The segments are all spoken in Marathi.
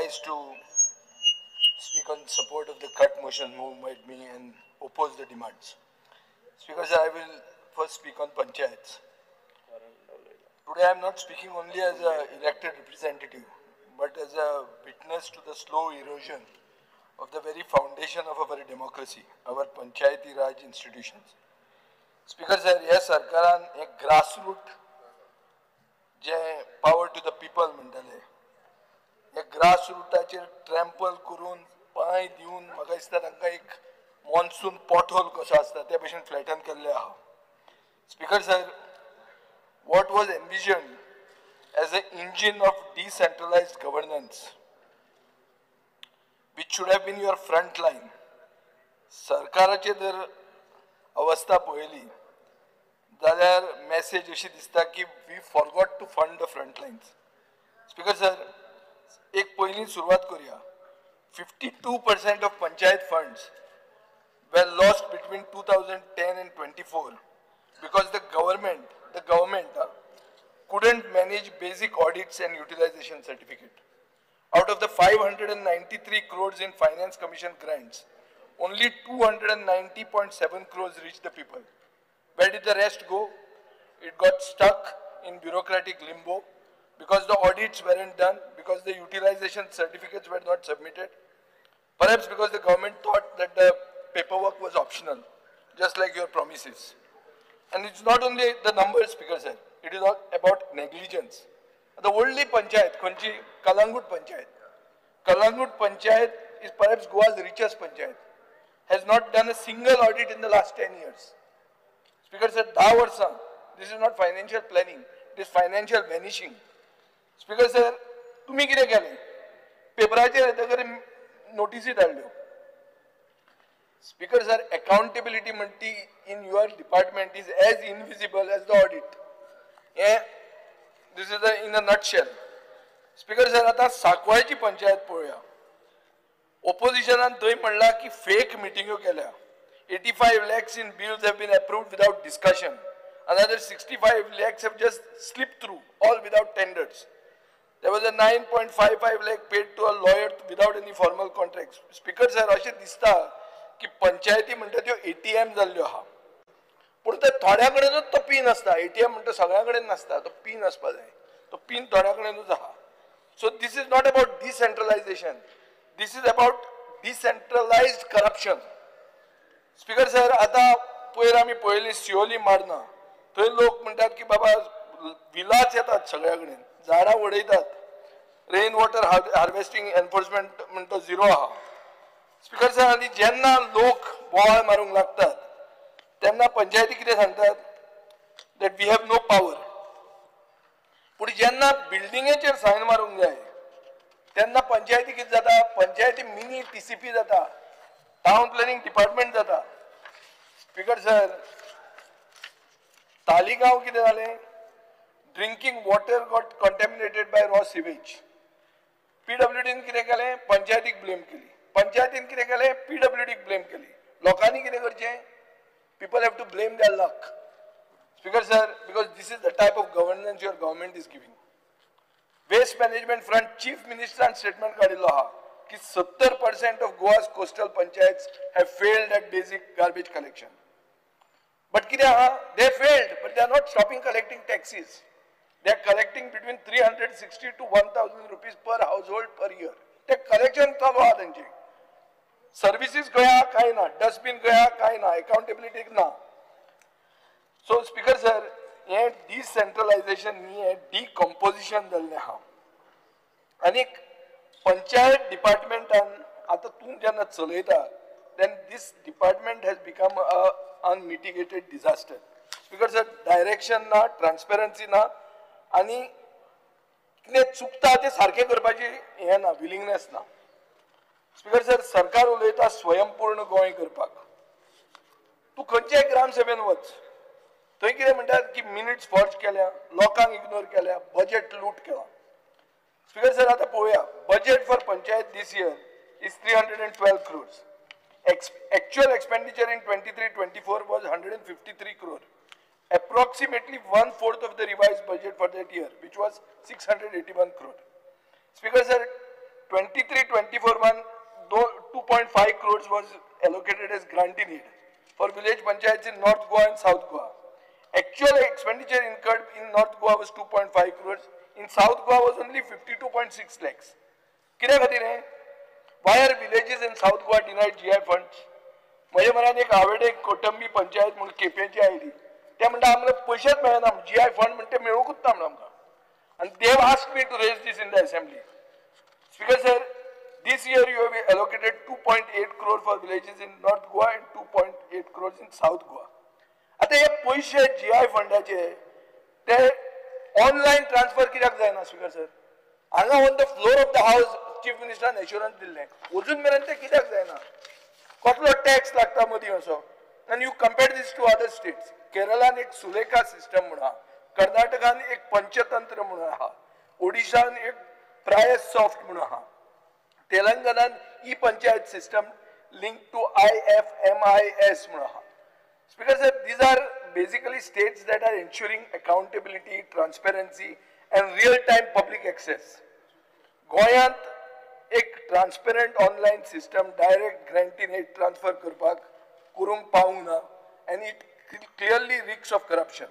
organized to speak on support of the cut motion moved by me and oppose the demands. Speaker sir, I will first speak on panchayats. Today I am not speaking only as an elected representative, but as a witness to the slow erosion of the very foundation of our democracy, our Panchayati Raj institutions. Speaker sir, yes, Sarkaran a grassroots जे power to the people म्हणटाले, हे grassrootsचेर trample करून पाय दिवन म्हाका दिसता तांकां एक monsoon pothole कसो आसता ते भशेन flatten केल्ले आहा. Speaker sir, what was envisioned as an engine of decentralized governance, which should have been your front line, सरकाराची जर अवस्था पळयली जाल्यार message अशी दिसता की we forgot to fund the front lines. Speaker sir, एक पयली सुरवात करूया. 52% of panchayat funds were lost between 2010 and 24 because the government couldn't manage basic audits and utilization certificate. Out of the 593 crores in finance commission grants, only 290.7 crores reached the people. Where did the rest go? It got stuck in bureaucratic limbo because the audits weren't done, because the utilization certificates were not submitted. Perhaps because the government thought that the paperwork was optional, just like your promises. And it's not only the numbers, Speaker sir, it is all about negligence. The only panchayat, Konchi, Kalangut Panchayat. Kalangut Panchayat is perhaps Goa's richest panchayat, has not done a single audit in the last 10 years. Speaker sir, 10 वर्सां, this is not financial planning, it is financial vanishing. Speaker sir, तुम्ही कितें केलें? पेपराचेर येतकीर नोटिसी धाडल्यो. Speaker sir, accountability in your department is as invisible as the audit. Yeah, this is in a nutshell. Speaker sir, आता साकवाळची पंचायत पळोवया. Oppositionan थंय म्हणला की fake meeting केल्या. 85 lakhs in bills have been approved without discussion. Another 65 lakhs have just slipped through, all without tenders. There was a 9.55 lakh paid to a lawyer without any formal contracts. Speaker sir, अशें दिसता की पंचायती म्हणटा त्यो ATM जाल्ल्यो आहा. पूण ते थोड्या कडेनूच तो पिन आसता. ATM म्हणटा सगळ्या कडेन नासता. तो पिन आसपा जाय. तो पिन थोड्या कडेनूच आहा. So this is not about decentralization. This is about decentralized corruption. Speaker sir, आता पयर आमी पळयली सिओली मारना. थंय लोक म्हणटात की बाबा विलाच येतात सगळ्या कडेन. झाडां उडयतात. रेन वॉटर हार्वेस्टिंग एनफोर्समेंट म्हणटा झिरो आहा. स्पीकर सर, आनी जेन्ना लोक बोवाळ मारूंक लागतात तेन्ना पंचायती कितें सांगतात that we have no power. पूण जेन्ना बिल्डिंगेचेर सायन मारूंक जाय तेन्ना पंचायती कितें जाता, पंचायती मिनी TCP जाता, टाउन प्लॅनिंग डिपार्टमेंट जाता. स्पीकर सर, तालिगांव कितें जालें, drinking water got contaminated by raw sewage. PWDन कितें केलें, पंचायतीक ब्लेम केली. पंचायतीन कितें केलें, PWDक ब्लेम केली. लोकांनी कितें करचें, people have to blame their luck. Speaker sir, because this is the type of governance your government is giving. Waste management front chief minister statement काडिल्लो आहा की 70% of Goa's coastal panchayats have failed at basic garbage collection. But कितें आहा, they failed, but they are not stopping collecting taxes. They are collecting between 360 to 1,000 rupees per household per year. ते collection चालू आहा तांचे. सर्विसेस गया काय ना, डस्टबिन गया काय ना, अकाउंटेबिलिटी ना. सो स्पीकर सर, हे डिसेंट्रलायझेशन न्ही, हे डिकम्पोजिशन जाल्लें आहा. आनीक पंचायत डिपार्टमेंटान आतां तूं जेन्ना चलयता then this department has become a unmitigated disaster. Speaker sir, direction ना, ट्रान्सपेरन्सी ना, आनी कितें चुकता तें सारकें करपाची हें ना, विलिंगनेस ना. स्पीकर सर, सरकार उलयता स्वयंपूर्ण गोंय करपाक. तूं खंयच्याय ग्रामसभेन वच, थंय कितें म्हणटात की मिनिट्स फॉर्ज केल्या, लोकांक इग्नोर केल्या, बजेट लूट केला. स्पीकर सर, आता पळोवया, budget for panchayat this year is 312 crores. Actual expenditure in 23-24 was 153 crore. Approximately 1/4 of the revised budget for that year, which was 681 crore. Speaker sir, 23-24 2.5 crores was allocated as grant in aid for village panchayats in North Goa and South Goa. Actual expenditure incurred in North Goa was 2.5 crores. In South Goa was only 52.6 lakhs. कित्याक खातीर हें? Why are villages in South Goa denied GI funds? म्हज्या मनान एक आवडे कोटंबी पंचायत म्हणून केपेंची आयली. ते म्हणटा आमकां पयशेच मेळना GI फंड म्हणटा ते मेळूंकच ना म्हणून आमकां. And they have asked me to raise this in the assembly. Speaker sir, this year you have allocated 2.8 crore for villages in North Goa and 2.8 crores in South Goa. आता हे पैसे GI फंडाचे ते ऑनलाइन ट्रान्सफर कित्याक जायना स्पीकर सर? हांगा on the floor of the house chief मिनिस्टरान एश्युरन्स दिल्लें. अजून मेरेन ते कित्याक जायना? कसलो टॅक्स लागता मदीं असो? आनी you compare this to other states. केरळान एक सुलेखा सिस्टम म्हणून आहा, कर्नाटकान एक पंचतंत्र म्हणून आहा, ओडिशान एक प्राय सॉफ्ट म्हणून आहा, तेलंगणान e panchayat system link to IFMIS म्हणून आहा. Speaker sir, these are basically states that are ensuring accountability, transparency and real-time public access. गोंयांत एक transparent online system direct grant in aid transfer करपाक करूंक पावूंक ना and it clearly reeks of corruption.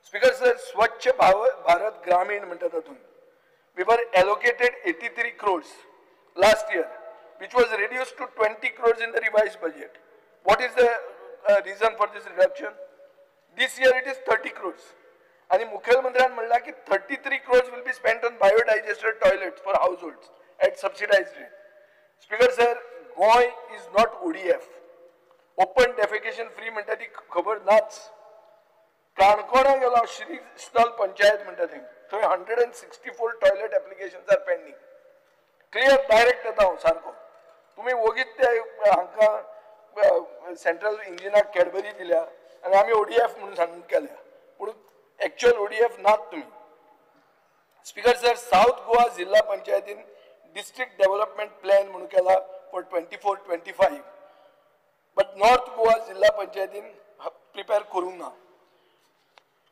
Speaker sir, स्वच्छ भारत ग्रामीण म्हणटा तातूंत we were allocated 83 crores last year, which was reduced to 20 crores in the revised budget. What is the reason for this reduction? This year it is 30 crores. And Mukhyamantryaan म्हणला की 33 crores will be spent on biodigester toilets for households at subsidized rate. Speaker sir, Goy is not ODF. Open defecation free म्हणटा ती खबर नाच. काणकोणा गेलो श्री स्थल पंचायत म्हणटा थंय 164 toilet applications are pending. Clear direct येता हांव सारको. तुमी वगीत ते हांकां सेंट्रल इंजिनाक कॅडबरी दिल्या आनी आमी ODF म्हणून सांगून केल्या, पूण एक्चुअल ODF नात तुमी. स्पीकर सर, साउथ गोवा जिल्हा पंचायतीन डिस्ट्रिक्ट डेव्हलपमेंट प्लॅन म्हणून केला फॉर 24-25, बट नॉर्थ गोवा जिल्हा पंचायतीन प्रिपेअर करूंक ना.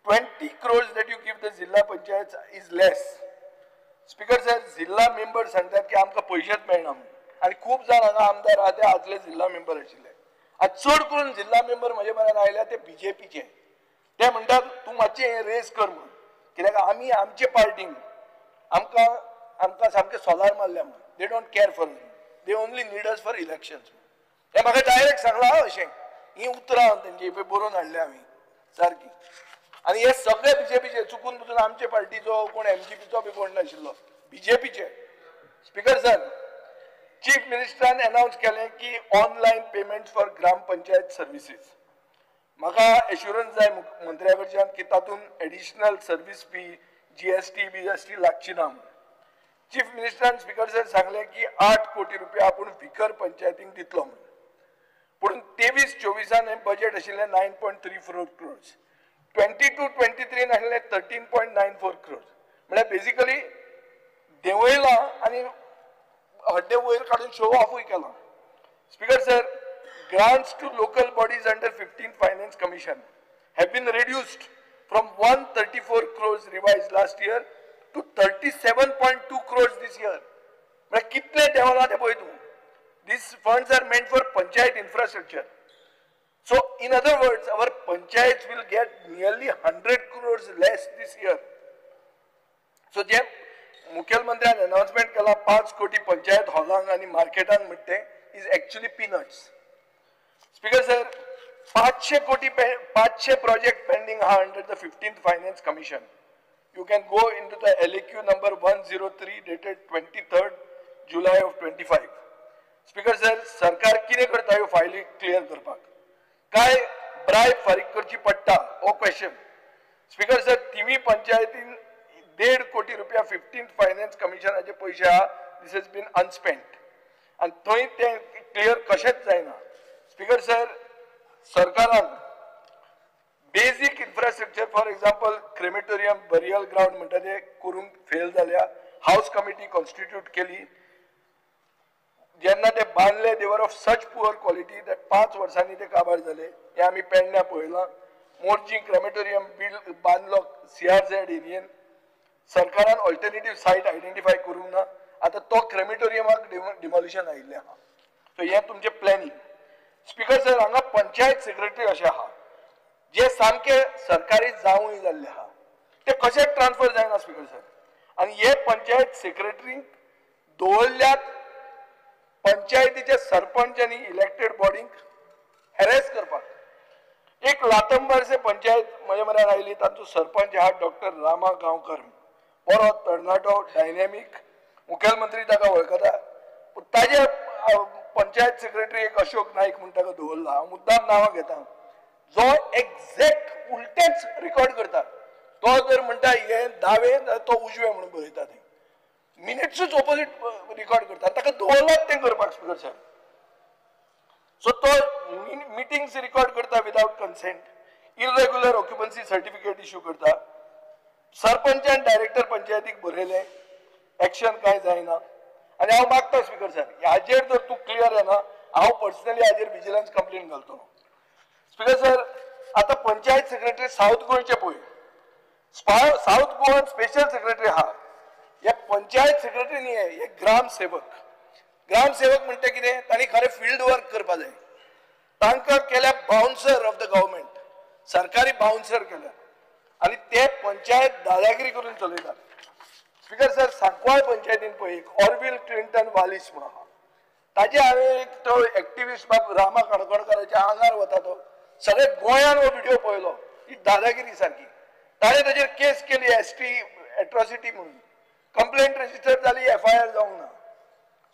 20 crores that you give the जिल्हा panchayat is less. Speaker sir, जिल्हा मेंबर सांगतात की आमकां पयशेच मेळना म्हणून, आनी खूब जाण हांगा आमदार आहा ते आदले जिल्हा मेंबर आशिल्ले. आज चड करून जिल्हा मेंबर म्हजे म्हऱ्यान आयल्या ते BJPचे. ते म्हणटात तूं मातशें हें रेस कर म्हणून, कित्याक आमी आमचे पार्टीन आमकां सामकें सोलार मारल्या म्हणून. They don't care for us, they only need us for elections. हे म्हाका डायरेक्ट सांगलां अशें. ही उतरां तेंची बरोवन हाडल्या आमी सारकी. आणि हे सगळे BJPचे, चुकून तुजून आमचे पार्टीचो कोण MGPचो बी कोण नाशिल्लो, BJPचे. स्पीकर सर, चीफ मिनिस्टरान अनाउन्स केलें की online payment for gram panchayat services. म्हाका एश्युरन्स जाय मंत्र्या कडच्यान की तातूंत additional service fee GST BST लागची ना. चीफ मिनिस्टरान स्पीकर सर सांगलें की 8 कोटी रुपया आपूण विकर पंचायतींक दितलो म्हणून. पूण 23-24 बजेट आशिल्लें 9.34 crores. 22-23 आशिल्लें 13.94 crores. म्हळ्यार बेसिकली देंवयलां आनी हड्डे वयर काडून शो ऑफूय केला. Speaker sir, grants to local bodies under 15th Finance Commission have been reduced from 134 crores revised last year to 37.2 crores this year. म्हळ्यार कितले देंवला ते पळय तूं. These funds are meant for panchayat infrastructure. So, in other words, our panchayats will get nearly 100 crores less this year. So, जे मुख्यमंत्र्यान अनाउन्समेंट केला 5 कोटी पंचायत हॉलांक आणि मार्केटांक म्हणते is actually peanuts. Speaker sir, 500 project pending आहा under the 15th finance commission. You can go into the LAQ number 103 dated 23rd July of 25. Speaker sir, सरकार कितें करता ह्यो फायली क्लियर करपाक? काय ब्रायब फारीक करची पडटा हो क्वेश्चन. स्पीकर सर, तिवी पंचायतीन 1.5 कोटी रुपया 15th फायनान्स कमिशनाचे पयशे आहा. दिस हेज बीन अनस्पेंट आनी थंय ते क्लियर कशेंच जायना. स्पीकर सर, सरकारान basic infrastructure for example crematorium burial ground म्हणटा ते करूंक फेल जाल्या. हाऊस कमिटी कॉन्स्टिट्यूट केली. जेन्ना ते बांदले देवर of such poor quality that 5 वर्सांनी ते काबार जाले. हे आमी पेडण्या पळयलां. मोर्जी क्रेमेटोरियम बांदलो CRZ एरियेन. सरकारान ऑल्टरनेटिव्ह सायट आयडेंटिफाय करूंक ना आता तो क्रेमिटोरियमाक डिमोलिशन आयिल्लें आहा. सो हे तुमचे प्लॅनिंग. स्पीकर सर, हांगा पंचायत सेक्रेटरी असे आहा जे सामके सरकारी जावूय जाल्ले आहा, ते कशे ट्रान्सफर जायना स्पीकर सर. आणि हे पंचायत सेक्रेटरी दवरल्यात पंचायतीचे सरपंच आणि इलेक्टेड बॉडींक हॅरेस करपाक. एक लातंबरचे पंचायत म्हजे म्हऱ्यार आयली, तांचो सरपंच आहा डॉक्टर रामा गांवकर, बरो तरणाटो, डायनॅमीक, मुखेलमंत्री ताका वळखता. पूण ताजे पंचायत सेक्रेटरी एक अशोक नाईक म्हूण ताका दवरला. हांव मुद्दाम नांवां घेता, जो एक्झॅक्ट उलटेच रिकॉर्ड करता. तो जर म्हणटा हे दावे तो उजवे म्हणून बरयता, थंय मिनिट्सूच ऑपोजीट रिकॉर्ड करता. ताका दवरलात तें करपाक स्पीकर सर. सो तो मिटिंग्स रिकॉर्ड करता without consent, irregular occupancy certificate issue करता. सरपंचान डायरेक्टर पंचायतीक बरयले, एक्शन कांय जायना. आनी हांव मागता स्पीकर सर, हाजेर जर तूं क्लियर येना, हांव पर्सनली हाजेर विजिलन्स कंप्लेन घालतलो. स्पीकर सर, आता पंचायत सेक्रेटरी साऊथ गोंयचे पळय, साऊथ गोवन स्पेशल सेक्रेटरी आहा, हे पंचायत सेक्रेटरी न्ही, हे ग्रामसेवक. ग्रामसेवक म्हणटा कितें, तांणी खरें फील्ड वर्क करपा जाय. तांकां केल्या बाउन्सर ऑफ द गव्हर्मेंट, सरकारी बाउन्सर केल्या, आनी ते पंचायत दादागिरी करून चलयतात. स्पीकर सर, सांकवाळ पंचायतीन पळय एक ऑर्विल क्लिंटन वालिस म्हणून आहा, ताजे हांवें एक तो एक्टिविस्ट बाब रामा काणकोणकाराच्या आंगार वता, तो सगळे गोंयान हो व्हिडिओ पळयलो. ही दादागिरी सारकी. ताणें ताजेर केस केली ST एट्रॉसिटी म्हणून, कंप्लेंट रजिस्टर जाली, FIR जावंक ना.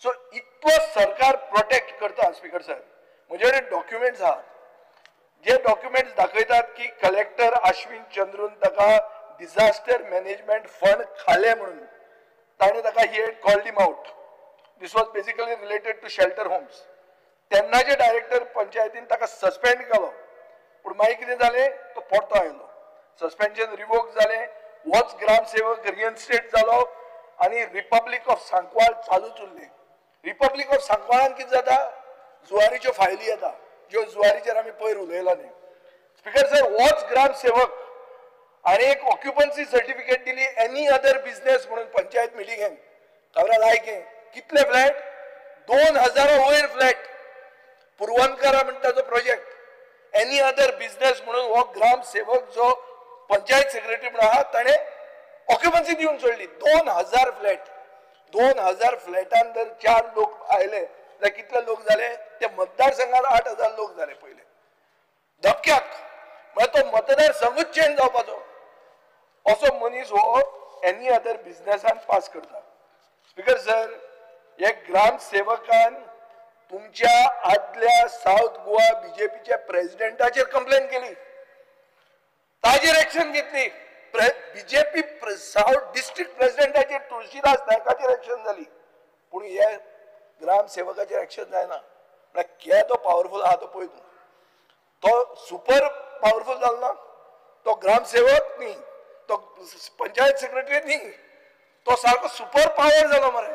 सो इतलो सरकार प्रोटेक्ट करता स्पीकर सर. म्हजे कडेन डॉक्युमेंट्स आहात, जे डॉक्युमेंट्स दाखयतात की कलेक्टर अश्विन चंद्रून ताका डिझास्टर मॅनेजमेंट फंड खाले म्हणून ताणें ताका he had called him out. This was basically related to shelter homes. तेन्नाचे डायरेक्टर पंचायतीन ताका सस्पेंड केलो, पूण मागीर कितें जालें, तो परतो आयलो. सस्पेन्शन रिवोक जालें, होच ग्रामसेवक रिइन्स्टेट जालो आनी रिपब्लीक ऑफ सांकवाळ चालूच उरलें. रिपब्लीक ऑफ सांकवाळान कितें जाता, जुवारीच्यो फायली येता, ज्यो जुवारीचेर आमी पयर उलयला न्ही. स्पीकर सर, होच ग्रामसेवक आनी एक ऑक्युपन्सी सर्टिफिकेट दिली एनी अदर बिझनेस म्हणून पंचायत मिटिंगेन. खबरां लायकें कितले फ्लॅट, 2000 वयर फ्लॅट. पुरवणकारा म्हणटा जो प्रोजेक्ट, एनी अदर बिझनेस म्हणून हो ग्रामसेवक जो पंचायत सेक्रेटरी म्हणून आहा, ताणें ऑक्युपन्सी दिवन सोडली. 2000 फ्लॅट. 2000 फ्लॅटान जर 4 लोक आयले जाल्यार कितले लोक जाले, ते मतदारसंघात 8000 लोक जाले पयले. धपक्याक म्हळ्यार तो मतदारसंघूच चेंज जावपाचो असो मनीस हो एनी अदर बिझनेसान पास करता. स्पीकर सर, हे ग्रामसेवकान तुमच्या आदल्या साऊथ गोवा BJPच्या प्रेसिडेंटाचेर कंप्लेन केली, ताजेर एक्शन घेतली. BJP साऊथ डिस्ट्रिक्ट प्रेसिडेंटाचेर तुळशीदास नायकाचेर एक्शन जाली, पूण हे ग्रामसेवकाचेर एक्शन जायना. म्हळ्यार केदो पावरफुल आहा तो पळय तूं. तो सुपर पावरफुल जालो ना, तो ग्रामसेवक न्ही, तो पंचायत सेक्रेटरी न्ही, तो सारको सुपर पावर जालो मरे.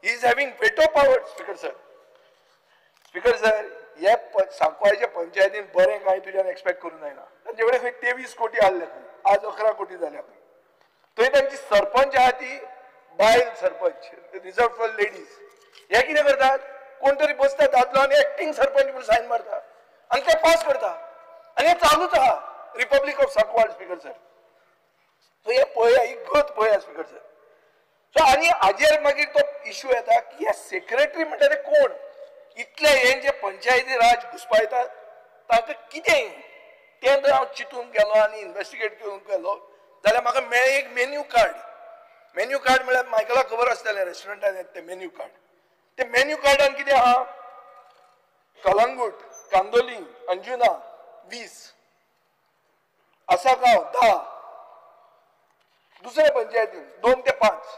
He is having veto power. Speaker sir, speaker sir, हे सांकवाळच्या पंचायतीन बरें कांय तुज्यान एक्सपेक्ट करूं जायना. तांचे कडेन खंय 23 कोटी आहले, आज 11 कोटी जाल्या. थंय तांची सरपंच आहा ती बायल सरपंच, रिजर्व फॉर लेडीज. हे कितें करतात, कोण तरी बसता दादलो आनी एक्टिंग सरपंच म्हणून सायन मारता आनी ते पास करता, आनी हे चालूच आहा. Republic of Sancoale speaker sir. So हे पळया, ही गत पळया स्पीकर सर. सो आनी हाजेर मागीर तो इश्यू येता की हे सेक्रेटरी म्हणटा ते कोण, इतले हे जे पंचायती राज घुसपायतात तांकां कितें, तें जर हांव चिंतून गेलो आनी इन्व्हेस्टिगेट करून गेलो जाल्यार म्हाका मेळ्ळें एक मेन्यू कार्ड. मेन्यू कार्ड म्हळ्यार मायकलाक खबर आसतलें, रेस्टॉरंटान येता तें मेन्यू कार्ड. ते मेन्यू कार्डान कितें आहा, कलंगूट, कांदोली, अंजुना 20, आसागांव 10, दुसरे पंचायतीन 2 ते 5.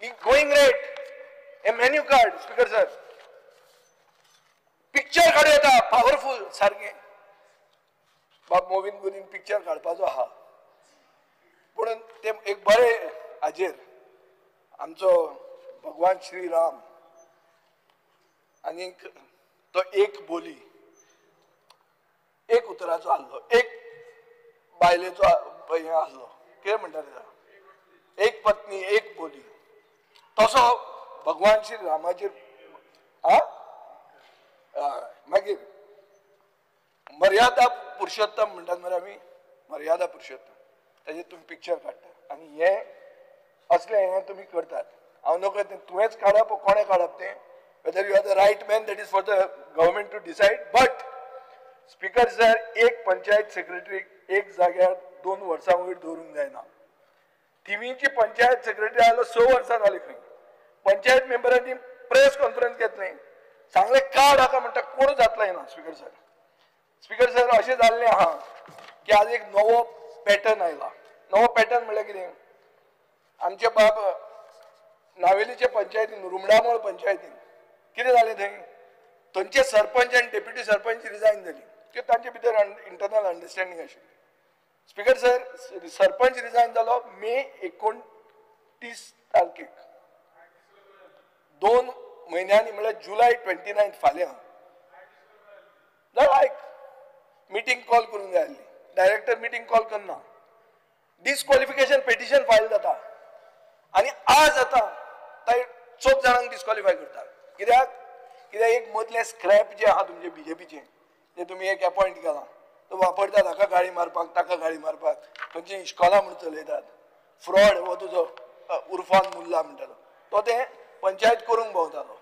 ही गोईंग रेट, हे menu card speaker sir. Picture काडूं येता पावरफुल सारकें. बाब मोविन गुरीन पिक्चर काडपाचो आहा, पूण ते एक बरें हाजेर आमचो भगवान श्रीराम आनी तो एक बोली, एक उतराचो आहलो, एक बायलेचो हे आहलो, कितें म्हणटा तेका, एक पत्नी एक बोली. तसो भगवान श्री रामाचेर मागीर मर्यादा पुरुषोत्तम म्हणटात मरे आमी मर्यादा पुरुषोत्तम ताजेर तुम्ही पिक्चर काडटा आनी हे असले हे तुम्ही करतात हांव नकळत तुवेंच काडप कोणें काडप तें whether you are the right man that is for the government to decide but speaker sir एक पंचायत सेक्रेटरी एक जाग्यार 2 वर्सां वयर दवरूंक जायना थिवीची पंचायत सेक्रेटरी आयलो 6 वर्सां जाली खंय पंचायत मेंबरांनी प्रेस कॉन्फरन्स घेतली सांगले काड हाका म्हणटा कोण जातलो ना स्पीकर सर अशें जाल्लें आहा की आज एक नवो पॅटर्न आयला नवो पॅटर्न म्हळ्यार कितें आमचे बाब नावेलीचे पंचायतीन रुमडामोळ पंचायतीन कितें जालें थंय थंयचे सरपंच आनी डेप्युटी सरपंच रिजायन जाली कित्याक तांचे भितर इंटरनल अंडरस्टँडींग आशिल्ली स्पीकर सर सरपंच रिजायन जालो मे 29 तारखेक 2 म्हयन्यांनी म्हळ्यार जुलय 29 फाल्यां जाल्यार आयक मिटींग कॉल करूंक जाय आसली डायरेक्टर मिटींग कॉल करना डिस्क्वॉलिफिकेशन पेटिशन फायल जाता आनी आज आतां थंय 4 जाणांक डिस्क्वॉलिफाय करता कित्याक एक मदलें स्क्रॅप जे आहा तुमचे बीजेपीचे जे तुमी एक अपॉयंट केला तो वापरतात हाका गाळी मारपाक ताका गाळी मारपाक खंयची इश्कॉला म्हूण चलयतात फ्रॉड हो तुजो उर्फान मुल्ला म्हणटालो तो तें पंचायत करूंक भोंवतालो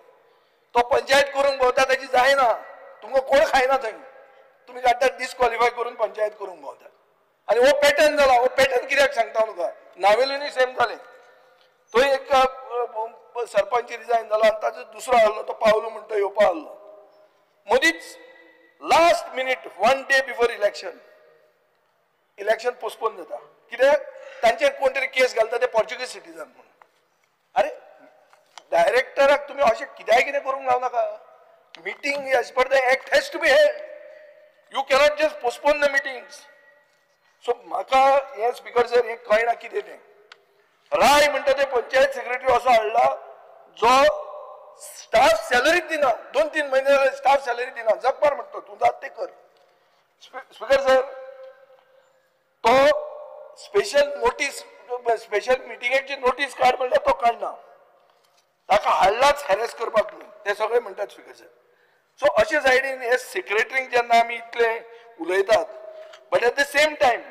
तो पंचायत करूंक भोंवता ताची जायना तुमकां कोण खायना थंय तुमी काडटात डिस्क्वॉलिफाय करून पंचायत करूंक भोंवतात आनी हो पॅटर्न जाला हो पॅटर्न कित्याक सांगता तुका नावेलीनूय सेम जालें थंय एक सरपंच रिजायन जालो आनी ताजो दुसरो आहलो तो पावलो म्हणटा तो येवपा आहलो मदींच last minute 1 day before election postpone जाता कित्याक तांचेर कोण तरी केस घालता ते पोर्चुगीज सिटीजन म्हणून अरे डायरेक्टराक तुमी अशें कित्याक करूंक गावनाका meeting as per the act has to be held you cannot just postpone the meetings so म्हाका हे स्पीकर सर हे कळना कितें तें राय म्हणटा ते पंचायत सेक्रेटरी असो हाडला जो स्टाफ सॅलरीच दिना 2-3 महिने जाले स्टाफ सॅलरी दिना जगपार म्हणतो तू जात ते कर स्पीकर सर तो स्पेशल नोटीस स्पेशल मिटिंगेची नोटीस काड म्हणल्यार तो काडना ताका हाडलाच हॅरेस करपाक म्हणून ते सगळे म्हणटात स्पीकर सर सो अशे सायडीन हे सेक्रेटरींक जेन्ना आमी इतले उलयतात but at the same time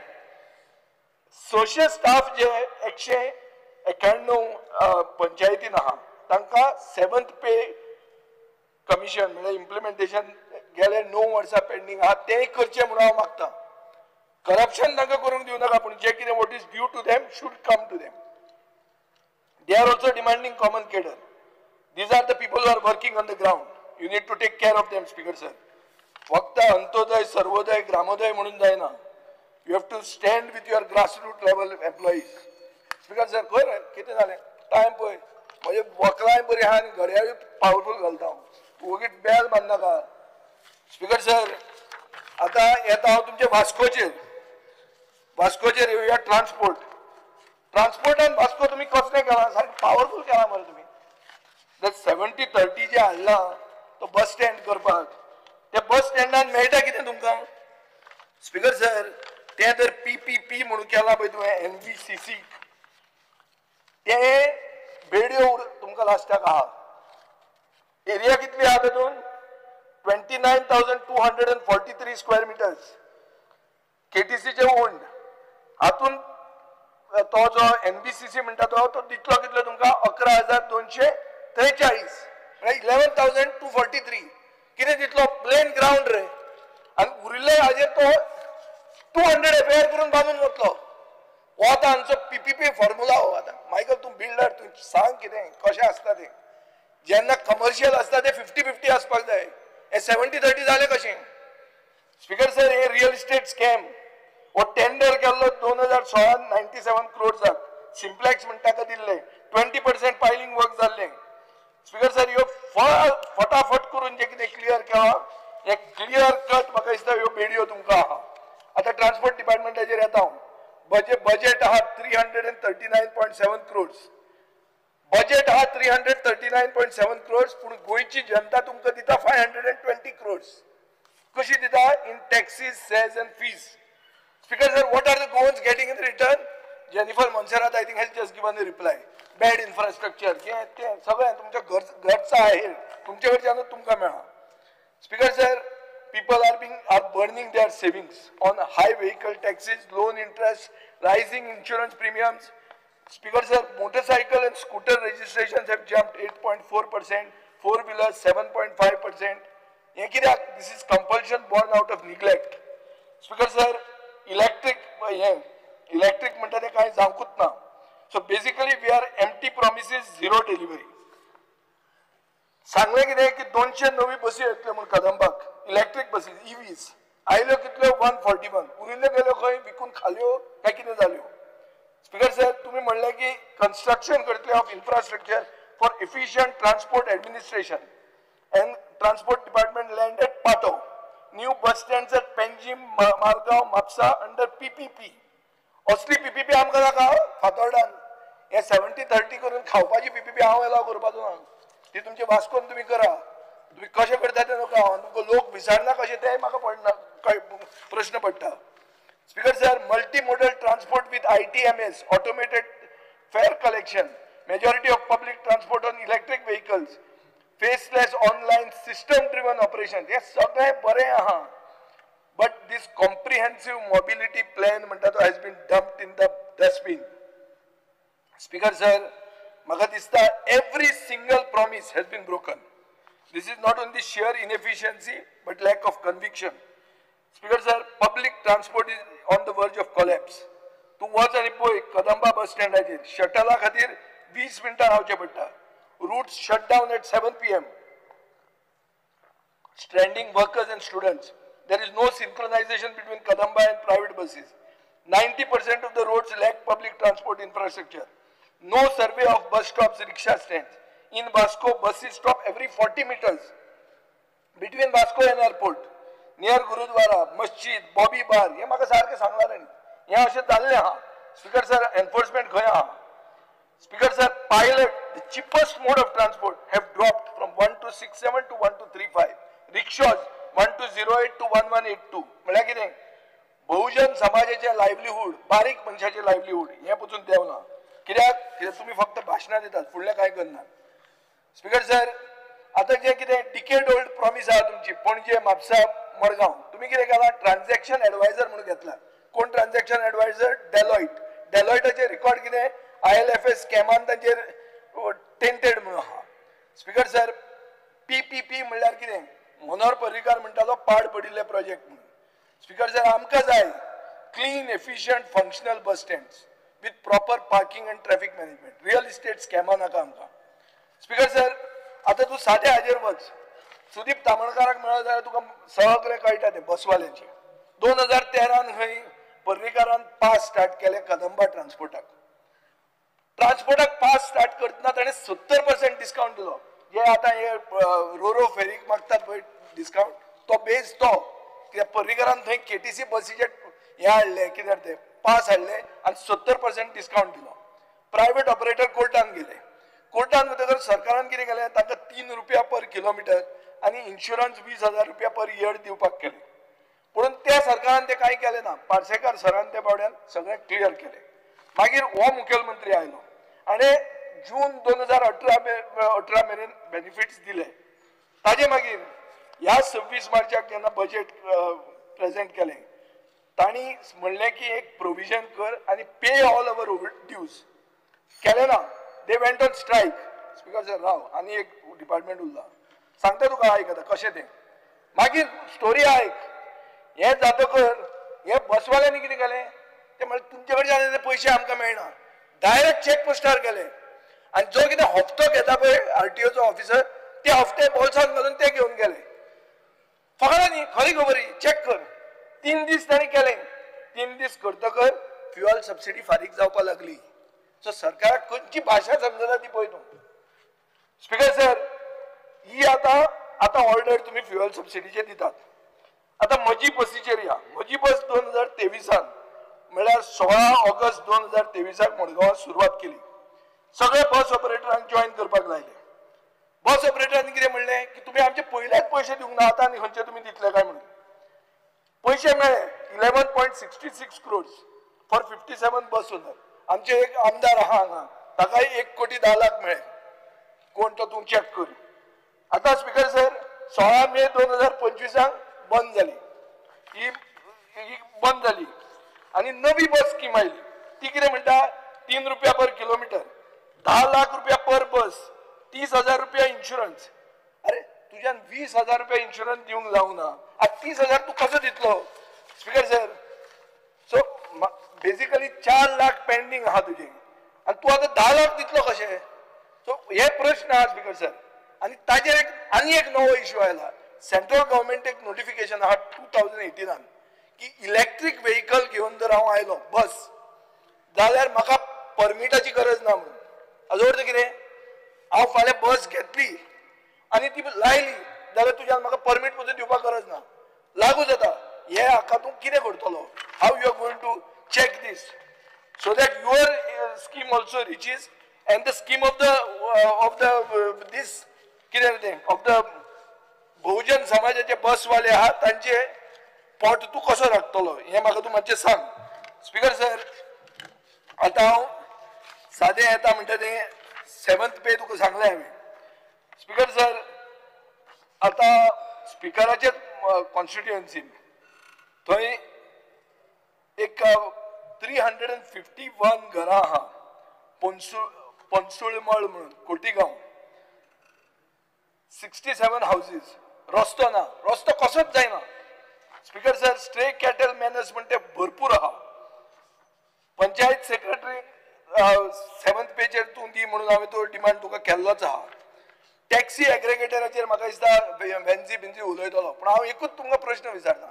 social staff जे 191 पंचायतीन आहा तांकां 7th पे कमिशन म्हणजे इम्प्लिमेंटेशन गेले 9 वर्सां पेंडींग आहा तेंय करचें म्हणून हांव मागता करप्शन तांकां करूंक दिवं नाका पूण जे कितें what is due to them should come to them they are also demanding common cadre these are the people who are working on the ground you need to take care of them speaker sir फक्त अंत्योदय सर्वोदय ग्रामोदय म्हणून जायना you have to stand with your grassroot level employees speaker sir खंय कितें जालें टायम पळय म्हणजे वकलांय बरी आहा आनी घडयाळ पावरफूल घालता तूं वगीच बेल बांदनाका स्पीकर सर आतां येता हांव तुमचे वास्कोचेर येवया ट्रान्सपोर्टान वास्को तुमी कसलें केलां सारकें पावरफूल केलां मरे तुमी 70-30 जे हाडला तो बस स्टँड करपाक त्या बस स्टँडान मेळटा कितें तुमकां स्पीकर सर तें जर PPP म्हणून केलां पळय तुवें NBCC ते बेड्यो तुमकां लास्टाक आहा एरिया कितली आहा तातून 29,243 स्क्वेअर मिटर्स KTCचे ओन्ड हातून तो जो NBCC म्हणटा तो दितलो कितलो तुमकां 11,243 11,243 कितें दितलो प्लेन ग्राउंड रे आनी उरिल्ले हाजेर तो 200 FAR करून बांदून वतलो हो आतां हांचो PPP फॉर्मुला हो आतां मायकल तूं बिल्डर तूं सांग कितें कशें आसता तें जेन्ना कमर्शियल आसता ते 50-50 आसपाक जाय हे 70-30 जालें कशें स्पीकर सर हे रियल इस्टेट स्कॅम हो टेंडर केल्लो 2016 97 crores सिम्प्लेक्स म्हणटा ताका दिल्ले 20% पायलिंग वर्क जाल्लें स्पीकर सर ह्यो फटाफट करून जे कितें क्लियर केला हे क्लियर कट म्हाका दिसता ह्यो बेड्यो तुमकां आहा आतां ट्रान्सपोर्ट डिपार्टमेंटाचेर येता हांव बजेट आहा 339.7 crores बजेट आहा 339.7 crores पूण गोंयची जनता तुमकां दिता 520 crores कशी दिता in taxes cess and fees speaker sir what are the Goans getting in return Jennifer Monserrate I think has just given a reply. Bad infrastructure ते सगळें तुमच्या घरचा आहे तुमचे कडच्यानूच तुमकां मेळा. Speaker sir, people are burning their savings on high vehicle taxes, loan interest, rising insurance premiums. Speaker sir, motorcycle and scooter registrations have jumped 8.4%, four-wheelers 7.5%. This is compulsion born out of neglect. Speaker sir, electric म्हणटा ते कांय जावंकूच ना. So basically we are empty promises, zero delivery. सांगले कितें की 200 नवी बसी येतल्यो म्हूण कदंबाक, इलेक्ट्रीक बसीज EVs आयल्यो कितल्यो 141, उरिल्ल्यो गेल्यो खंय विकून खाल्यो काय कितें जाल्यो. स्पीकर सर, तुम्ही म्हणले की कंस्ट्रक्शन करतले of infrastructure for efficient transport administration and transport department land at Patto, new bus stands at Panjim, Margao, Mapusa under PPP. असली PPP आमकां नाका फातोर्डान. हे 70-30 करून खावपाची PPP हांव एलाव करपाचो ना. ती तुमचे वास्कोन तुम्ही करा. तुम्ही कशें करता ते नका, तुमकां लोक विचारना कशें तें म्हाका पडना, प्रश्न पडटा. Speaker sir, multi modal transport with ITMS, automated fare collection, majority of public transport on electric vehicles, faceless online system driven operation, हे सगळें बरें आहा. But this comprehensive mobility plan म्हणटा तो has been dumped in the dustbin. Speaker sir, म्हाका दिसता every single promise has been broken. This is not only sheer inefficiency but lack of conviction. Speaker sir, public transport is on the verge of collapse. तू वच आनी पळय कदंबा बस स्टँडाचेर शटला खातीर 20 मिनटां रावचें पडटा. Routes shut down at 7 PM. Stranding workers and students. There is no synchronization between Kadamba and private buses. 90% of the roads lack public transport infrastructure. No survey of bus stops, rickshaw stands. In Vasco, buses stop every 40 meters. Between Vasco and airport, near Gurudwara, Masjid, Bobby Bar, हे म्हाका सारखे सांगलाले न्ही. हे अशें जाल्लें आहा. स्पीकर सर, एनफोर्समेंट खंय आहा? Speaker sir, pilot, the cheapest mode of transport, have dropped from 1267 to 1235. Rickshaws 1208 to 1182. म्हळ्यार कितें? बहुजन समाजाचे लायव्हलीहूड, बारीक मनशाचे लायव्हलीहूड हे पसून देंवना. कित्याक तुम्ही फक्त भाशणां दितात, फुडलें कांय करनात. स्पीकर सर, आता जे कितें डिकेड ओल्ड प्रॉमिस आहा तुमची पणजे, म्हापसा, मडगांव, तुम्ही कितें केला? ट्रान्झॅक्शन एडवायझर म्हणून घेतला. कोण ट्रान्झॅक्शन एडवायझर? डेलॉयट. डेलॉयटाचे रिकॉर्ड कितें? ILFS स्कॅमान तांचेर टेंटेड म्हणून आहा. स्पीकर सर, PPP म्हणल्यार कितें? मनोहर पर्रीकार म्हणटालो पाड पडिल्ले प्रोजेक्ट म्हणून. स्पीकर सर, आमकां जाय clean, efficient, functional bus stands with proper parking and traffic management. Real estate scam नाका आमकां. स्पीकर सर, आता तू सादे हाजेर वच. सुदीप तामणकाराक मेळ्ळो जाल्यार तुका सगळें कळटा तें बसवाल्यांचें. 2013 खंय पर्रीकारान पास स्टार्ट केले कदंबा ट्रान्सपोर्टाक. पास स्टार्ट करतना ताणें 70% डिस्काउंट दिलो. जे आतां हे रोरो फेरीक मागतात पळय डिस्काउंट, तो बेज तो कित्याक पर्रीकारान थंय KTC बसीचे हे हाडले, कितें ते पास हाडले आनी 70% डिस्काउंट दिलो. प्रायव्हेट ऑपरेटर कोर्टान गेले. कोर्टान वतकर सरकारान कितें केलें? तांकां 3 रुपया पर किलोमिटर आनी इन्शुरन्स 20,000 रुपया पर इयर दिवपाक केलें. पूण त्या सरकारान ते कांय केलें ना. पार्सेकार सरान त्या बावड्यान सगळें क्लियर केलें. मागीर हो मुखेलमंत्री आयलो आनी जून 2018 मेरेन बेनिफिट्स दिले. ताजे मागीर ह्या 26 मार्चाक जेन्ना बजेट प्रेझेंट केलें, तांणी म्हणलें की एक प्रोविजन कर आनी पे ऑल अवर ड्यूज. केलें ना. They went on strike. Speaker sir, राव, आनी एक डिपार्टमेंट उरला. सांगता तुका, आयक आतां कशें तें. मागीर स्टोरी आयक. हें जातकर हे बसवाल्यांनी कितें केलें? ते म्हणलें तुमचे कडच्यान पयशे आमकां मेळना. डायरेक्ट चेक पोस्टार केले आनी जो कितें हप्तो घेता पळय RTOचो ऑफिसर, ते हप्ते बोल्सांत घालून ते घेवन गेले. फकाणां न्ही, खरी खबरी, चेक कर. 3 दीस ताणें केलें. 3 दीस करतकर फ्युअल सबसिडी फारीक जावपाक लागली. सो सरकाराक खंयची भाशा समजना ती पळय तूं. स्पीकर सर, ही आतां ऑर्डर तुमी फ्युअल सबसिडीचेर दितात. आतां म्हजी बसीचेर या. म्हजी बस 2023 म्हळ्यार 16 ऑगस्ट 2023 मडगांवां सुरवात केली. सगळे बस ऑपरेटरांक जॉईन करपाक लायले. बस ऑपरेटरांनी कितें म्हणलें की तुमी आमचे पयलेच पयशे दिवंक ना, आतां आनी खंयचे तुमी दितले काय म्हणून. पयशे मेळ्ळे 11.66 crores फॉर 57 बस ओनर. आमचे एक आमदार आहा हांगा ताका 1,10,00,000 मेळ्ळे कोण तो तूं चॅक कर आता स्पीकर सर 16 मे 2025 बंद जाली ही बंद जाली आणि नवी बस स्कीम आयली ती कितें म्हणटा 3 रुपया पर किलोमीटर 10 लाख रुपया पर बस 30,000 रुपया इन्शुरन्स अरे तुझ्यान 20,000 रुपया इन्शुरन्स दिवंक जावना आज 30,000 तू कसो दितलो speaker sir so basically 4 lakh pending आहा तुझे आणि तू आता 10 लाख दितलो कशें सो हे प्रश्न आहा स्पीकर सर आणि ताजेर आनी एक नवो इश्यू आयला सेंट्रल गव्हर्नमेंट एक नोटिफिकेशन आहा 2018 की इलेक्ट्रीक व्हेकल घेवन जर हांव आयलो बस जाल्यार म्हाका परमिटाची गरज ना म्हणून हाजो अर्थ कितें हांव फाल्यां बस घेतली आनी ती लायली जाल्यार तुज्यान म्हाका परमीट पसून दिवपाक गरज ना लागू जाता हे हाका तूं कितें करतलो how you are going to check this so that your scheme also reaches and the scheme of the this कितें तें ऑफ द बहुजन समाजाचे बसवाले आहात तांचे पोट तूं कसो राखतलो हें म्हाका तूं मातशें सांग स्पीकर सर आता हांव सादें येता म्हणटा तें 7th पे तुका सांगलें हांवें स्पीकर सर आता स्पीकराचे कॉन्स्टिट्युएन्सीन थंय एक 351 घरां आहा पंचुळमळ म्हणून कोटीगांव 67 हाऊसेस रस्तो ना रस्तो कसोच जायना speaker sir stray cattle manners म्हणते भरपूर आहा पंचायत सेक्रेटरी 7th पेचेर तूं दी म्हणून हांवें तो डिमांड तुका केल्लोच आहा टॅक्सी एग्रिगेटराचेर म्हाका दिसता बेन्जी उलयतलो पूण हांव एकूच तुमकां प्रश्न विचारता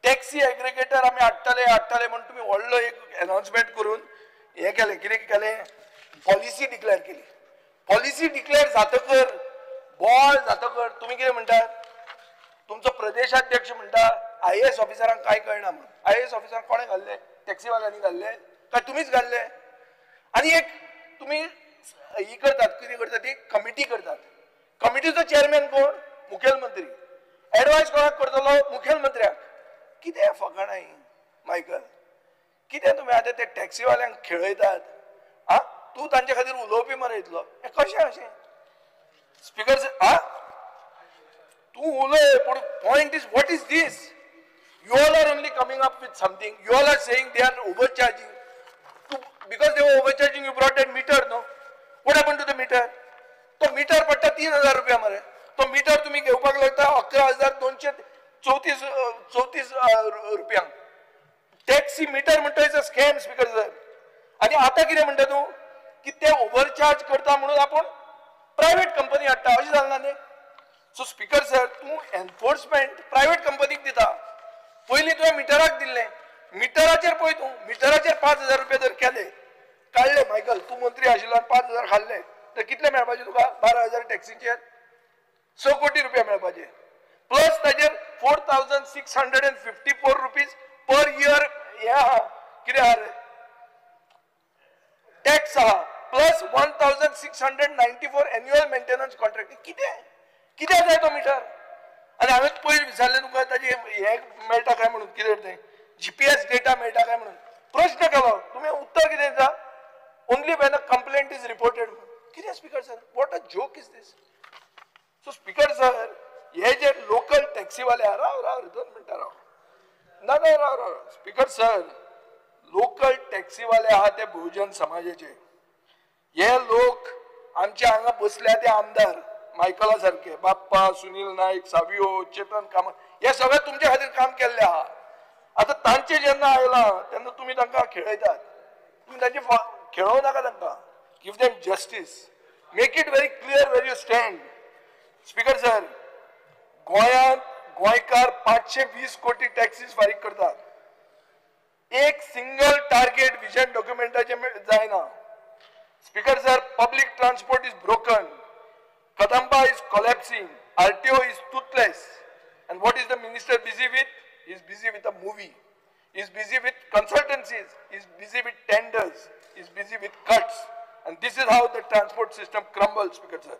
टॅक्सी एग्रिगेटर आमी हाडटले म्हणून तुमी व्हडलो एक अनाउन्समेंट करून हें केलें कितें केलें पॉलिसी डिक्लेअर केली पॉलिसी डिक्लेअर जातकर बॉल जातकर तुमी कितें म्हणटात तुमचो प्रदेशाध्यक्ष म्हणटा IAS ऑफिसरांक कांय कळना म्हणून IAS ऑफिसरांक कोणें घाल्ले टॅक्सीवाल्यांनी घाल्ले काय तुमीच घाल्ले आनी एक तुमी ही करतात कितें करतात ती कमिटी करतात कमिटीचो चेअरमॅन कोण मुखेलमंत्री एडवायस कोणाक करतलो मुखेलमंत्र्याक कितें फकाणां मायकल कितें तुमी आतां ते टॅक्सीवाल्यांक खेळयतात आ तूं तांचे खातीर उलोवपी मरे इतलो हें कशें अशें स्पीकर आ तूं उलय पूण point is what is this you all are only coming up with something you all are saying they are overcharging because they were overcharging you brought that meter no what happen to the meter तो मीटर पडटा 3,000 रुपया मरे तो मीटर तुम्ही घेवपाक लागता 11,234 रुपयांक टॅक्सी मीटर म्हणटा is a scam speaker sir आणि आता कितें म्हणटा तूं की ते ओव्हरचार्ज करता म्हणून आपण प्रायव्हेट कंपनी हाडटा अशें जालना न्ही सो स्पीकर सर तूं एनफोर्समेंट प्रायव्हेट कंपनीक दिता पयलीं तुवें मिटराक दिल्लें मिटराचेर पळय तूं मिटराचेर 5,000 रुपया जर केले काडले मायकल तूं मंत्री आशिल्लो आनी 5,000 खाल्ले तर कितले मेळपाचे तुका 12,000 टॅक्सीचेर 6 कोटी रुपया मेळपाचे प्लस ताजेर 4,654 रुपीज पर इयर हे आहा कितें आहा रे टॅक्स आहा प्लस 1,694 एन्युअल मेंटेनन्स कॉन्ट्रॅक्ट कितें जाय तो मिटर आनी हांवें पयलीं विचारलें तुका ताजें हें मेळटा काय म्हणून कितें तें GPS डेटा मेळटा काय म्हणून प्रश्न केलो तुमी उत्तर कितें दिता only when a complaint is reported कितें speaker sir what a joke is this so speaker sir हे जे लोकल टॅक्सीवाले आहा राव 2 मिनटां राव ना राव स्पीकर सर लोकल टॅक्सीवाले आहा ते बहुजन समाजाचे हे लोक आमचे हांगा बसल्या ते आमदार मायकला सारखे बाप्पा सुनील नाईक सावियो चेतन कामत हे सगळे तुमच्या खातीर काम केल्ले आहा आता तांचे जेन्ना आयला तेन्ना तुमी तांकां खेळयतात तुमी तांचे खेळोव नाका तांकां give them justice make it very clear where you stand speaker sir गोंयांत गोंयकार 520 कोटी टॅक्सीस फारीक करतात एक सिंगल टार्गेट विजन डॉक्युमेंटाचे जायना speaker sir public transport is broken Kadamba is collapsing, RTO is toothless, and what is the minister busy with? He is busy with a movie. He is busy with consultancies. He is busy with tenders. He is busy with cuts. And this is how the transport system crumbles, Speaker sir.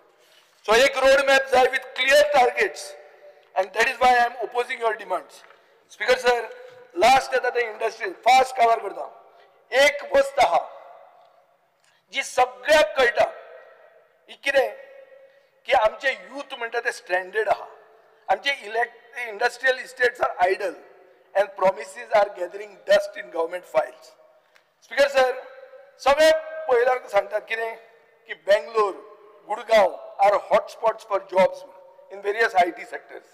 So, a roadmap is with clear targets, and that is why I am opposing your demands. Speaker sir, last at the industry fast cover करता. एक वस्त हा जी सगळ्याक कळटा ही कितें की आमचे यूथ म्हणटा ते स्ट्रँडेड आहा, आमचे industrial estates are idle and promises are gathering dust in government files. Speaker sir, सगळे पयल्यार सांगतात कितें की Bangalore, Gurgaon are hotspots for jobs in various IT sectors.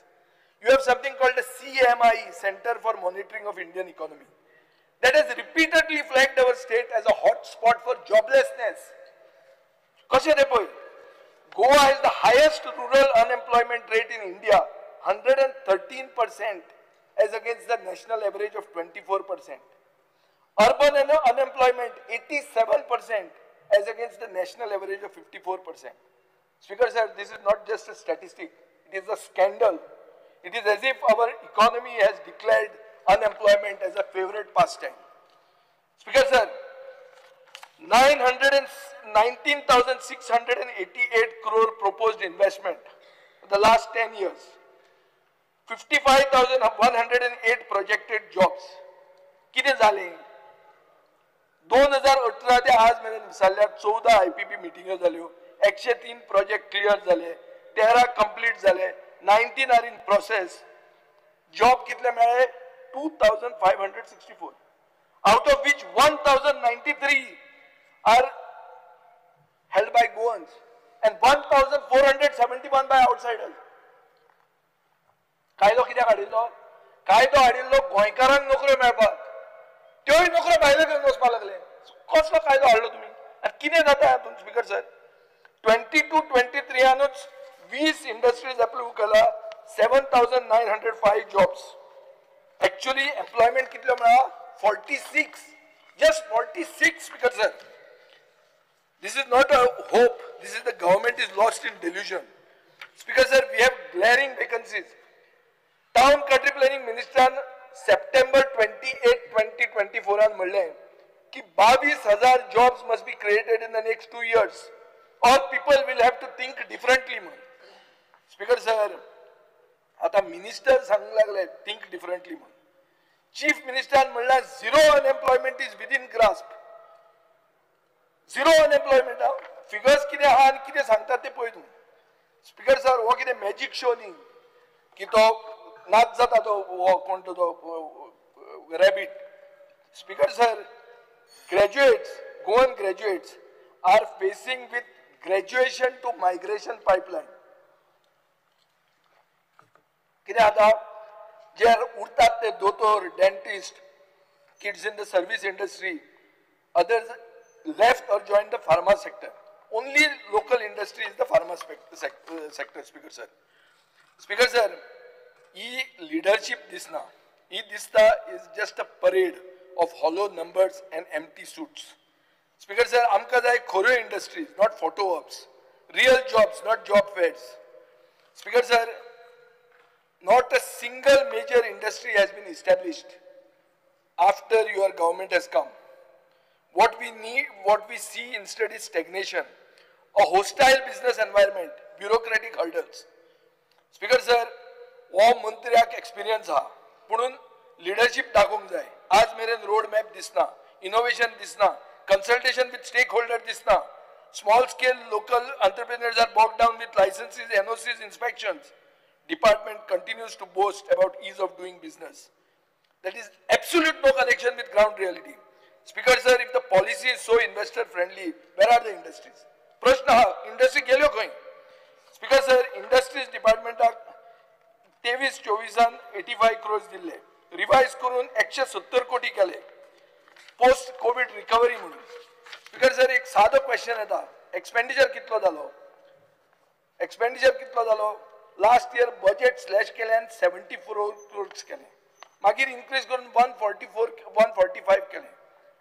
You have something called the CMI, Center for Monitoring of Indian Economy, that has repeatedly flagged our state as a hotspot for joblessness. कशें तें पळय, Goa has the highest rural unemployment rate in India, 113%. as against the national average of 24%. Urban unemployment 87% as against the national average of 54%. Speaker sir, this is not just a statistic, it is a scandal. It is as if our economy has declared unemployment as a favorite pastime. Speaker sir, 19,688 crore proposed investment for the last 10 years. 55,108 projected jobs. कितें जालें? 2018 ते आज मेरेन विसरल्यार 14 IPP मिटिंग्यो जाल्यो, 103 प्रोजेक्ट क्लियर जाले, 13 कंप्लीट जाले, 19 आर इन प्रोसेस. जॉब कितले मेळ्ळे? 2,564. Out of which 1,093 are held by Goans and 1,471 by outsiders. कायदो कित्याक हाडिल्लो? कायदो हाडिल्लो गोंयकारांक नोकऱ्यो मेळपाक, त्योय नोकऱ्यो भायले घेवन वचपाक लागले. कसलो कायदो हाडलो तुमी? आनी कितें जाता हातून स्पीकर सर? 22-23 20 इंडस्ट्रीज अप्रूव्ह केला, 7,905 जॉब्स. एक्चुअली एम्प्लॉयमेंट कितलो मेळ्ळा? 46, just 46 speaker sir. This is not a hope, this is the government is lost in delusion. Speaker sir, we have glaring vacancies. Town Country Planning Minister September 28, 2024 म्हणलें की 22,000 jobs must be created in the next 2 years or people will have to think differently. Speaker sir, आता मिनिस्टर सांगूंक लागले think differently. चीफ मिनिस्टर म्हणला zero unemployment is within grasp. Zero unemployment. Figures कितें आहा आनी कितें सांगतात ते पळय तूं. स्पीकर सर, हो कितें मॅजिक शो न्ही की तो नाच जाता तो कोण तो rabbit. Speaker sir, graduates, Goan graduates are facing with graduation to migration pipeline. कितें जाता? जे उरतात ते दोतोर, dentist, kids in the service industry, others left or joined the pharma sector. Only local industry is the pharma sector, Speaker sir. Speaker sir, leadership disna. Dista is just a parade of hollow numbers and empty suits. Speaker sir, amka jay khoryo industries, not photo ops. Real jobs, not job fairs. Speaker sir, not a single major industry has been established after your government has come. What we see instead is stagnation, a hostile business environment, bureaucratic hurdles. Speaker sir, वो मंत्र्याक एक्सपिरियन्स आहा, पुणून लिडरशिप दाखोवंक जाय. आज मेरेन रोड मॅप दिसना, इनोवेशन दिसना, कंसल्टेशन विथ स्टेक होल्डर दिसना. Small scale local entrepreneurs are bogged down with licenses, NOCs, inspections. Department continues to boast about ease of doing business. That is absolute no connection with ground reality. Speaker sir, if the policy is so investor friendly, where are the industries? प्रश्न हा, इंडस्ट्री गेल्यो खंय? Speaker sir, industries department 23-24 85 crores दिले, रिवाइज करून 170 कोटी केले पोस्ट कोविड रिकवरी म्हणून. स्पीकर सर, एक सादो क्वेश्चन येता, एक्सपेंडिचर कितलो जालो? एक्सपेंडिचर कितलो जालो? लास्ट इयर बजेट स्लॅश केल्यान 74 crores केले, मागीर इन्क्रीज करून 145 केले.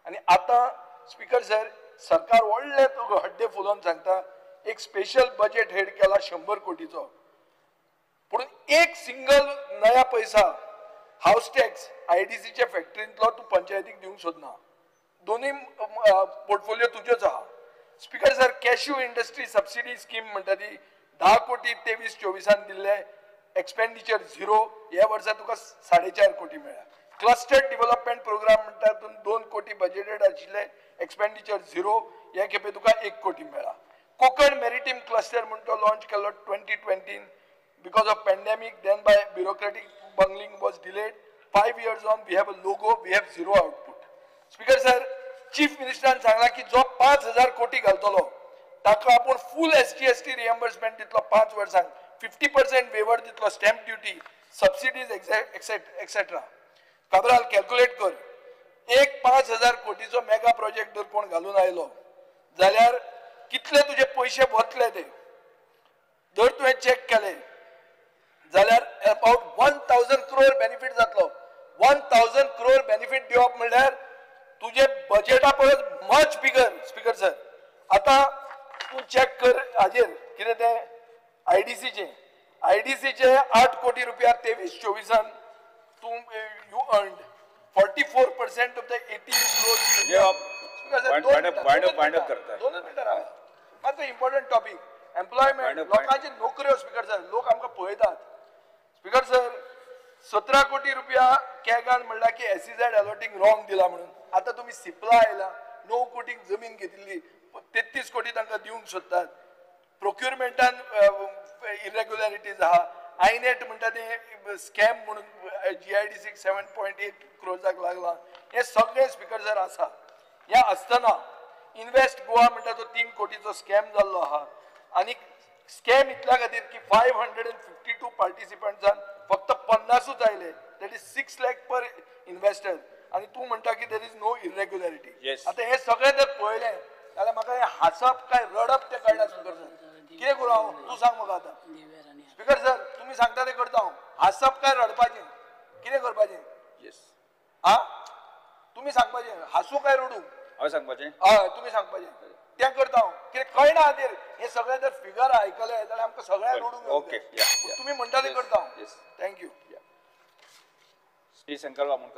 आणि आता स्पीकर सर, सरकार व्हडले हड्डे फुलोवन सांगता एक स्पेशल बजेट हेड केला 100 कोटीचो, पुणून एक सिंगल नया पैसा हाऊस टॅक्स आयडीसीच्या फॅक्टरींतलो तू पंचायतीक दिवंक सोदना. दोन्ही पोर्टफोलिओ तुजेच आहा. Speaker sir, cashew industry subsidy scheme म्हणटा ती 10 कोटी 23-24 दिल्ले, एक्सपेंडिचर झिरो. ह्या वर्सा तुका 4.5 कोटी मेळ्ळा. क्लस्टर डेव्हलपमेंट प्रोग्राम म्हणटा तातूंत 2 कोटी बजेटेड आशिल्ले, एक्सपेंडिचर झिरो. हे खेपे तुका 1 कोटी मेळ्ळा. कोकण मेरिटाईम क्लस्टर म्हणून तो लॉन्च केलो 2020 because of pandemic, then by bureaucratic bungling was delayed. 5 years on, we have a logo, we have zero output. Speaker sir, Chief Minister सांगला की जो 5,000 कोटी घालतलो ताका आपण फुल SGST रिएम्बर्समेंट दितलो 5 वर्सांक, 50% वेवर दितलो, stamp duty, subsidies etcetera. Cabral calculate कर, एक 5,000 कोटीचो मेगा प्रोजेक्ट जर कोण घालून आयलो जाल्यार कितले तुझे पैसे वतले ते जर तुवें चेक केले जाल्यार अबाउट 1,000 crore बेनिफिट जातलो. 1,000 crore बेनिफिट दिवप म्हणल्यार तुझे बजेटा परस मच बिगर. स्पीकर सर, आता तू चेक कर हाजेर कितें ते आयडीसीचे 8 कोटी रुपया 23-24 तू you earned 44% of the 18 crore. मात्र इम्पॉर्टंट टॉपिक एम्प्लॉयमेंट, लोकांची नोकऱ्यो. स्पीकर सर, लोक आमकां पळयतात. स्पीकर सर, 17 कोटी रुपया कॅगान म्हणला की SEZ अलॉटिंग रॉंग दिला म्हणून. आता तुम्ही सिप्ला आयला, 9 कोटीक जमीन घेतिल्ली 33 कोटी तांकां दिवंक सोदतात. प्रोक्युरमेंटान इरेग्युलरिटीज आहा. आयनेट म्हणटा ते स्कॅम म्हणून GIDC 7.8 crores लागला. हे सगळे स्पीकर सर आसा. ह्या आसतना इन्व्हेस्ट गोवा म्हणटा तो 3 कोटीचो स्कॅम जाल्लो आहा. आणि स्कॅम इतल्या खातीर की 552 पार्टिसिपंट्सान फक्त 50च आयले. That is 6 lakh per investor. आणि तू म्हणटा की देर इज नो इरेग्युलरिटी. आता हे सगळे जर पळयले जाल्यार म्हाका हे हासप काय रडप ते कळना. स्पीकर सर, कितें करूं हांव, तू सांग म्हाका आता. स्पीकर सर, तुम्ही सांगता ते करता हांव. हासप काय रडपाचें, कितें करपाचें? येस, हा तुम्ही सांगपाचें. हासू काय रडू? हय सांगपाचें. हय तुम्ही सांगपाचें. तें करता हांव. कितें कळना खातीर हे सगळे जर फिगर आयकले जाल्यार आमकां सगळ्यांक रडूंक ओके, तुम्ही म्हणटा ते करता हांव. थँक्यू. श्री शंकर बामणकर.